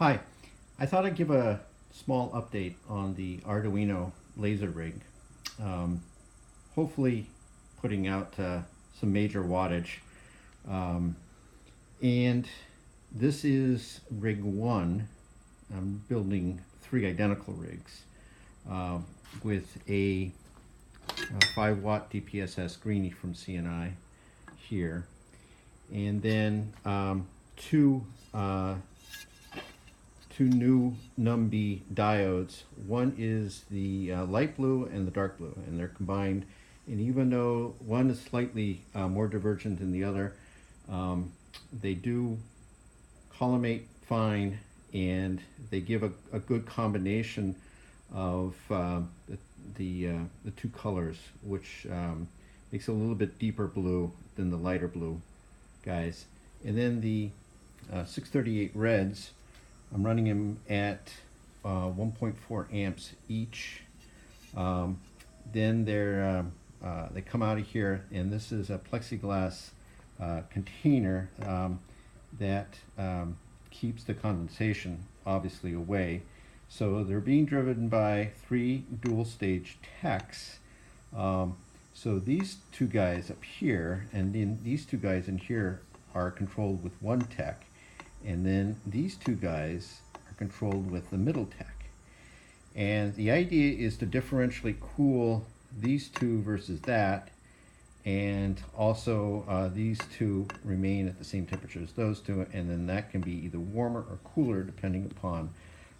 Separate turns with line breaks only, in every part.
Hi, I thought I'd give a small update on the Arduino laser rig. Um, Hopefully putting out some major wattage. Um, and this is rig 1. I'm building 3 identical rigs uh, with a 5-watt DPSS greenie from CNI here. And then two new NumB diodes. One is the light blue and the dark blue, and they're combined. And even though one is slightly more divergent than the other, they do collimate fine, and they give a good combination of the two colors, which makes it a little bit deeper blue than the lighter blue guys. And then the 638 reds, I'm running them at 1.4 amps each. Then they come out of here, and this is a plexiglass container that keeps the condensation obviously away. So they're being driven by 3 dual stage techs. So these 2 guys up here and then these 2 guys in here are controlled with 1 tech. And then these 2 guys are controlled with the middle tech. And the idea is to differentially cool these 2 versus that, and also these 2 remain at the same temperature as those 2, and then that can be either warmer or cooler depending upon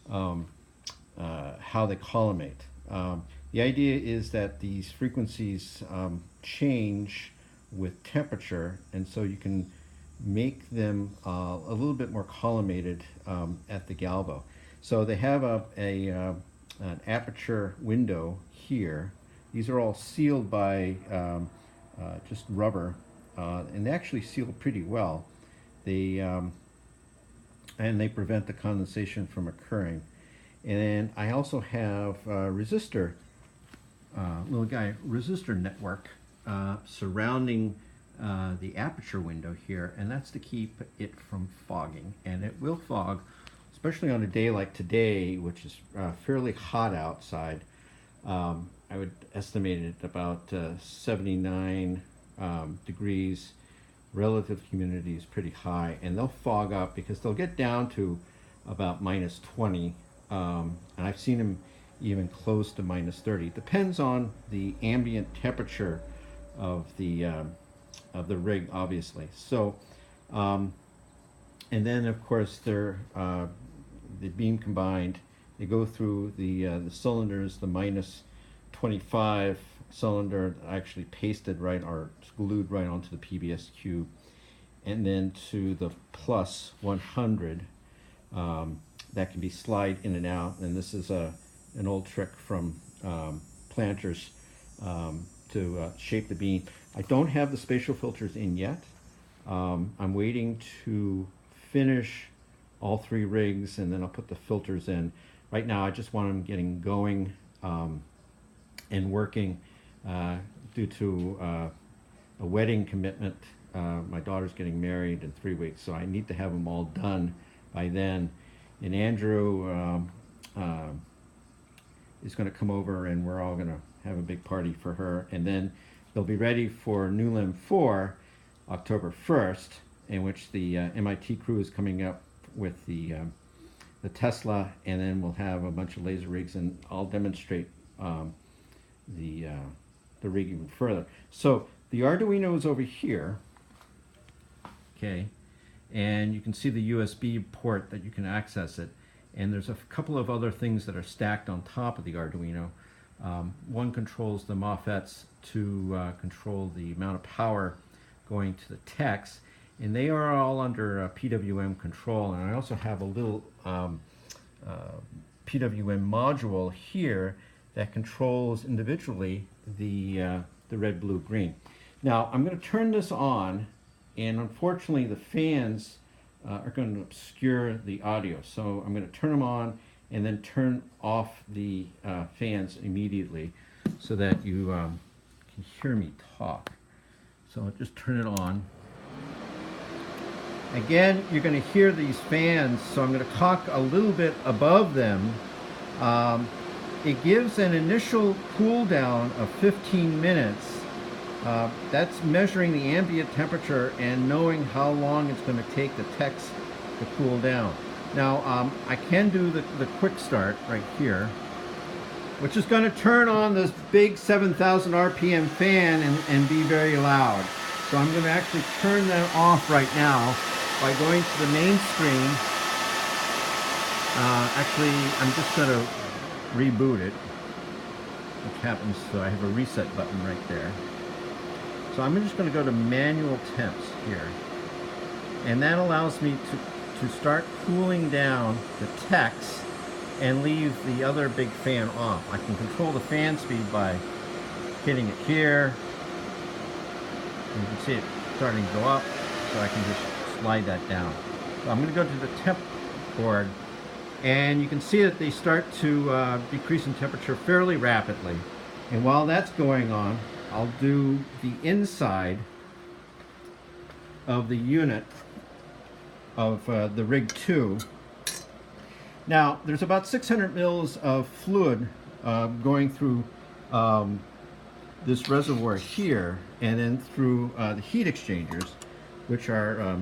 how they collimate. The idea is that these frequencies change with temperature, and so you can make them a little bit more collimated at the galvo. So they have an aperture window here. These are all sealed by just rubber, and they actually seal pretty well. And they prevent the condensation from occurring. And I also have a resistor, resistor network surrounding the aperture window here, and that's to keep it from fogging. And it will fog, especially on a day like today, which is fairly hot outside. I would estimate it about 79 degrees. Relative humidity is pretty high, and they'll fog up because they'll get down to about minus 20, and I've seen them even close to minus 30. It depends on the ambient temperature of the rig, obviously. So, and then of course they're being combined. They go through the cylinders, the minus 25 cylinder actually pasted right or glued right onto the PBS cube, and then to the plus 100 that can be slide in and out. And this is an old trick from planters to shape the bean. I don't have the spatial filters in yet. I'm waiting to finish all 3 rigs, and then I'll put the filters in. Right now I just want them getting going and working due to a wedding commitment. My daughter's getting married in 3 weeks, so I need to have them all done by then. And Andrew is going to come over, and we're all going to have a big party for her. And then they'll be ready for New Limb 4 October 1st, in which the MIT crew is coming up with the Tesla, and then we'll have a bunch of laser rigs, and I'll demonstrate the rig even further. So the Arduino is over here, okay, and you can see the USB port that you can access it, and there's a couple of other things that are stacked on top of the Arduino. One controls the MOSFETs to control the amount of power going to the techs, and they are all under PWM control. And I also have a little PWM module here that controls individually the red, blue, green. Now I'm going to turn this on, and unfortunately the fans are going to obscure the audio, so I'm going to turn them on and then turn off the fans immediately so that you can hear me talk. So I'll just turn it on. Again, you're going to hear these fans, so I'm going to talk a little bit above them. It gives an initial cool down of 15 minutes. That's measuring the ambient temperature and knowing how long it's going to take the text to cool down. Now, I can do the quick start right here, which is going to turn on this big 7,000 RPM fan and be very loud. So I'm going to actually turn that off right now by going to the main screen. Actually, I'm just going to reboot it, which happens, so I have a reset button right there. So I'm just going to go to manual temps here. And that allows me to start cooling down the text and leave the other big fan off. I can control the fan speed by hitting it here. You can see it starting to go up, so I can just slide that down. So I'm going to go to the temp board, and you can see that they start to decrease in temperature fairly rapidly. And while that's going on, I'll do the inside of the unit of the Rig 2. Now, there's about 600 mils of fluid going through this reservoir here, and then through the heat exchangers, which are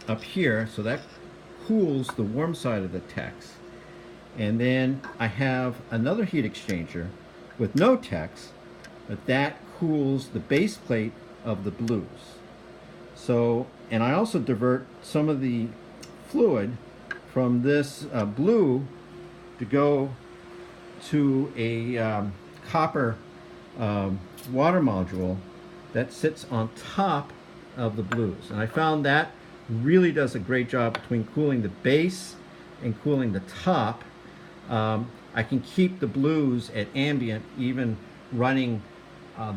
up here, so that cools the warm side of the text. And then I have another heat exchanger with no text, but that cools the base plate of the blues. So, and I also divert some of the fluid from this blue to go to a copper water module that sits on top of the blues. And I found that really does a great job between cooling the base and cooling the top. I can keep the blues at ambient, even running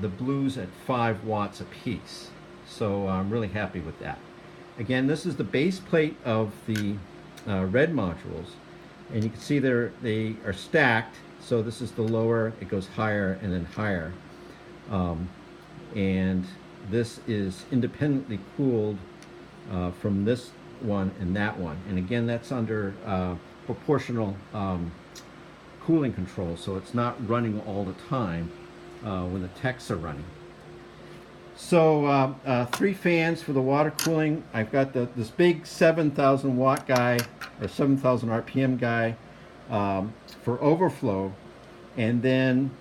the blues at 5 watts a piece. So I'm really happy with that. Again, this is the base plate of the red modules, and you can see they are stacked. So this is the lower, it goes higher and then higher. And this is independently cooled from this one and that one. And again, that's under proportional cooling control, so it's not running all the time when the techs are running. So 3 fans for the water cooling. I've got this big 7,000 watt guy, or 7,000 RPM guy for overflow, and then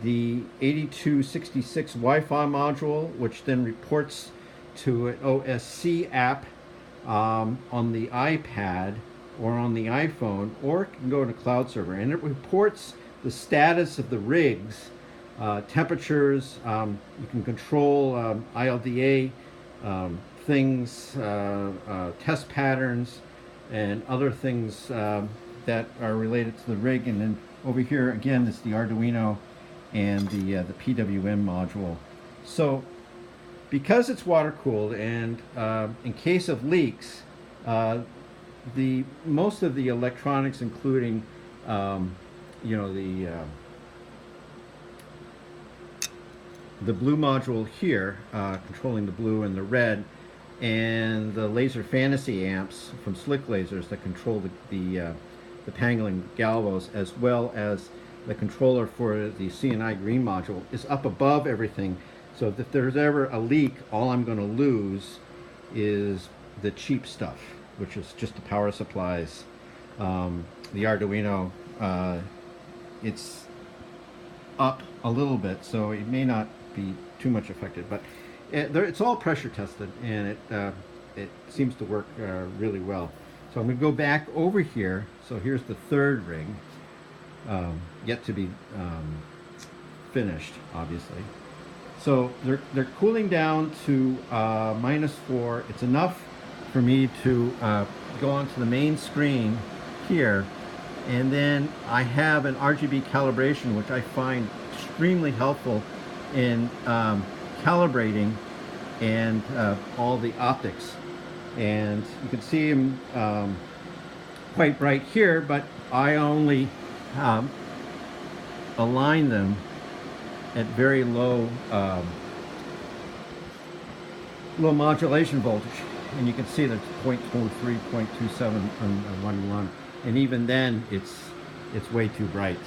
the 8266 Wi-Fi module, which then reports to an OSC app on the iPad or on the iPhone, or it can go to cloud server, and it reports the status of the rigs, temperatures. You can control ILDA things, test patterns, and other things that are related to the rig. And then over here again is the Arduino and the PWM module. So because it's water cooled, and in case of leaks, most of the electronics, including the blue module here, controlling the blue and the red, and the laser fantasy amps from Slick Lasers that control the Pangolin galvos, as well as the controller for the CNI green module, is up above everything. So if there's ever a leak, all I'm going to lose is the cheap stuff, which is just the power supplies. The Arduino, it's up a little bit, so it may not be too much affected, but it's all pressure tested, and it seems to work really well. So I'm going to go back over here. So here's the third rig, yet to be finished, obviously. So they're cooling down to -4. It's enough for me to go onto the main screen here, and then I have an RGB calibration, which I find extremely helpful in calibrating and all the optics. And you can see them quite bright here, but I only align them at very low modulation voltage. and you can see that's 0.23, 0.27 on 1 and even then it's way too bright.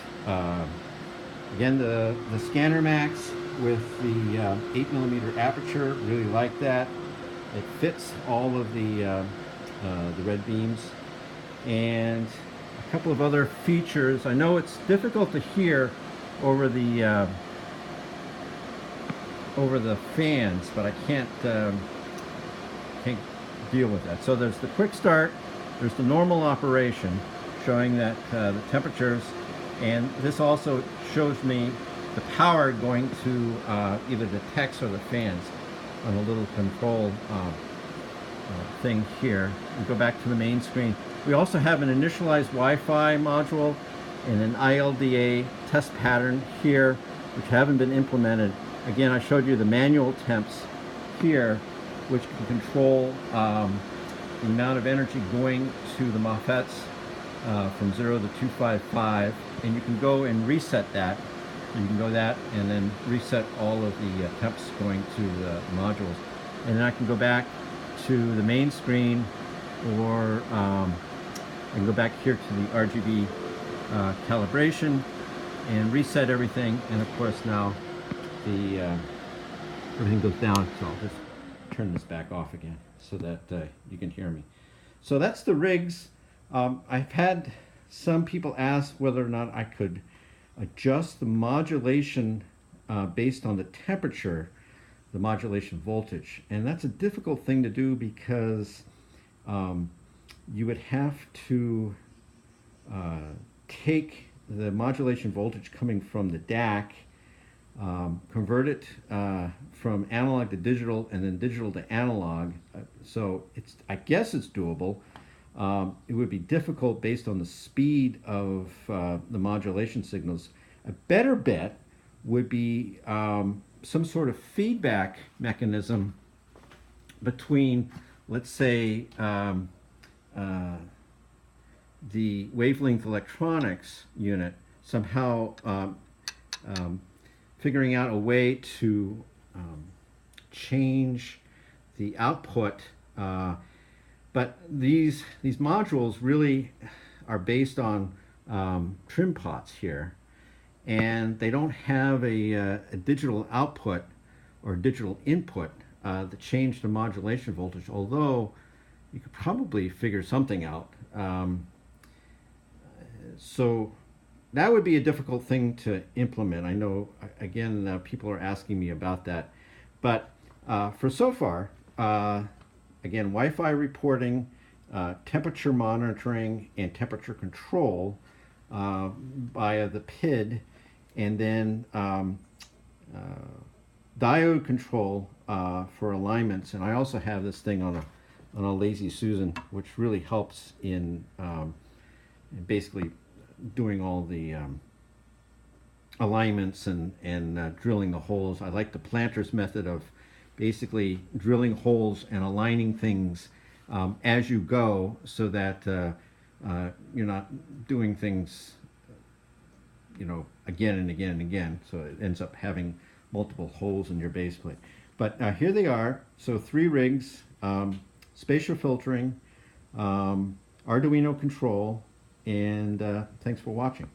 Again, the Scanner Max with the 8mm aperture, really like that. It fits all of the red beams. And a couple of other features. I know it's difficult to hear over the fans, but I can't deal with that. So there's the quick start, there's the normal operation showing that the temperatures, and this also shows me the power going to either the techs or the fans on a little control thing here. We go back to the main screen. We also have an initialized Wi-Fi module and an ILDA test pattern here, which haven't been implemented. Again, I showed you the manual temps here, which can control the amount of energy going to the MOSFETs from 0 to 255, and you can go and reset that. You can go that and then reset all of the temps going to the modules. And then I can go back to the main screen, or I can go back here to the RGB calibration and reset everything. And of course now the everything goes down, so I'll just turn this back off again so that you can hear me. So that's the rigs. I've had some people ask whether or not I could adjust the modulation based on the temperature, the modulation voltage, and that's a difficult thing to do because you would have to take the modulation voltage coming from the DAC, convert it from analog to digital and then digital to analog. So I guess it's doable. It would be difficult based on the speed of the modulation signals. A better bet would be some sort of feedback mechanism between, let's say, the wavelength electronics unit, somehow figuring out a way to change the output. But these modules really are based on trim pots here, and they don't have a digital output or digital input that change the modulation voltage, although you could probably figure something out. So that would be a difficult thing to implement. I know, again, people are asking me about that. But for so far, again, Wi-Fi reporting, temperature monitoring, and temperature control via the PID, and then diode control for alignments. And I also have this thing on a Lazy Susan, which really helps in basically doing all the alignments and drilling the holes. I like the planter's method of basically drilling holes and aligning things as you go, so that you're not doing things, again and again and again. So it ends up having multiple holes in your base plate. But here they are. So 3 rigs, spatial filtering, Arduino control, and thanks for watching.